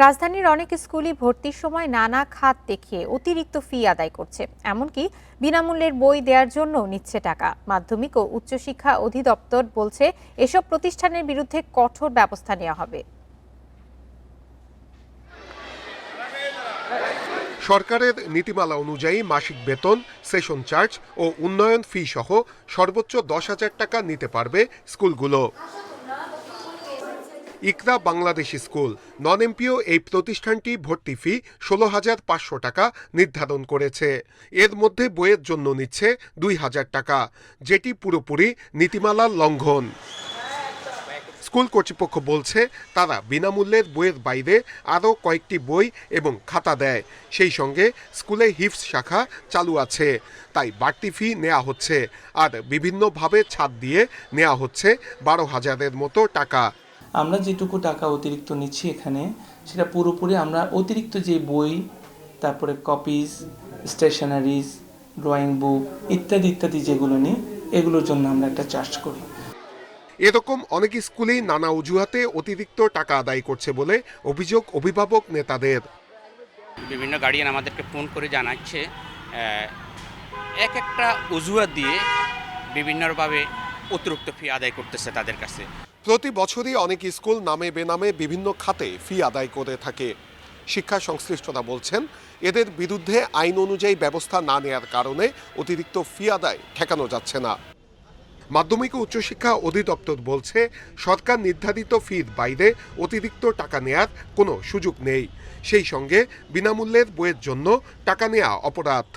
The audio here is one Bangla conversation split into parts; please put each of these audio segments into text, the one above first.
রাজধানীর অনেক স্কুলই ভর্তির সময় নানা খাত দেখিয়ে অতিরিক্ত ফি আদায় করছে, এমনকি বিনামূল্যের বই দেওয়ার জন্য নিচ্ছে টাকা। মাধ্যমিক ও উচ্চশিক্ষা অধিদপ্তর বলছে, এসব প্রতিষ্ঠানের বিরুদ্ধে কঠোর ব্যবস্থা নেওয়া হবে। সরকারের নীতিমালা অনুযায়ী মাসিক বেতন, সেশন চার্জ ও উন্নয়ন ফি সহ সর্বোচ্চ 10,000 টাকা নিতে পারবে স্কুলগুলো। ইকরা বাংলাদেশ স্কুল নন এমপিও এই প্রতিষ্ঠানটি ভর্তি ফি 16,500 টাকা নির্ধারণ করেছে। এর মধ্যে বইয়ের জন্য নিচ্ছে 2,000 টাকা, যেটি পুরোপুরি নীতিমালার লঙ্ঘন। স্কুল কর্তৃপক্ষ বলছে, তারা বিনামূল্যের বইয়ের বাইরে আরও কয়েকটি বই এবং খাতা দেয়। সেই সঙ্গে স্কুলে হিফজ শাখা চালু আছে, তাই বাড়তি ফি নেওয়া হচ্ছে। আর বিভিন্নভাবে ছাড় দিয়ে নেওয়া হচ্ছে 12,000-এর মতো টাকা। আমরা যেটুকু টাকা অতিরিক্ত নিচ্ছি এখানে, সেটা পুরোপুরি আমরা অতিরিক্ত যে বই, তারপরে কপিজ, স্টেশনারিজ, ড্রয়িং বুক ইত্যাদি ইত্যাদি যেগুলো নিই, এগুলোর জন্য আমরা একটা চার্জ করি। এরকম অনেক স্কুলেই নানা অজুহাতে অতিরিক্ত টাকা আদায় করছে বলে অভিযোগ অভিভাবক নেতাদের। বিভিন্ন গার্ডিয়ান আমাদেরকে ফোন করে জানাচ্ছে, এক একটা অজুহাত দিয়ে বিভিন্নভাবে অতিরিক্ত ফি আদায় করতেছে তাদের কাছে। প্রতি বছরই অনেক স্কুল নামে বেনামে বিভিন্ন খাতে ফি আদায় করে থাকে। শিক্ষা সংশ্লিষ্টরা বলছেন, এদের বিরুদ্ধে আইন অনুযায়ী ব্যবস্থা না নেওয়ার কারণে অতিরিক্ত ফি আদায় ঠেকানো যাচ্ছে না। মাধ্যমিক ও উচ্চশিক্ষা অধিদপ্তর বলছে, সরকার নির্ধারিত ফির বাইরে অতিরিক্ত টাকা নেয়ার কোনো সুযোগ নেই। সেই সঙ্গে বিনামূল্যের বইয়ের জন্য টাকা নেওয়া অপরাধ।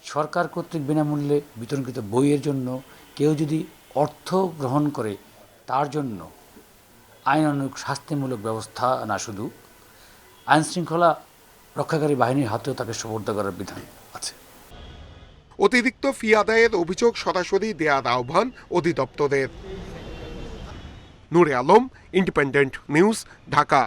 সরকার কর্তৃক বিনামূল্যে বিতরণকৃত বইয়ের জন্য কেউ যদি অর্থ গ্রহণ করে, তার জন্য আইনানুগ শাস্তিমূলক ব্যবস্থা না শুধু আইনশৃঙ্খলা রক্ষাকারী বাহিনীর হাতেও তাকে সোপর্দ করার বিধান আছে। অতিরিক্ত ফি আদায়ের অভিযোগ সরাসরি দেওয়ার আহ্বান অধিদপ্তরের। নূরে আলম, ইন্ডিপেন্ডেন্ট নিউজ, ঢাকা।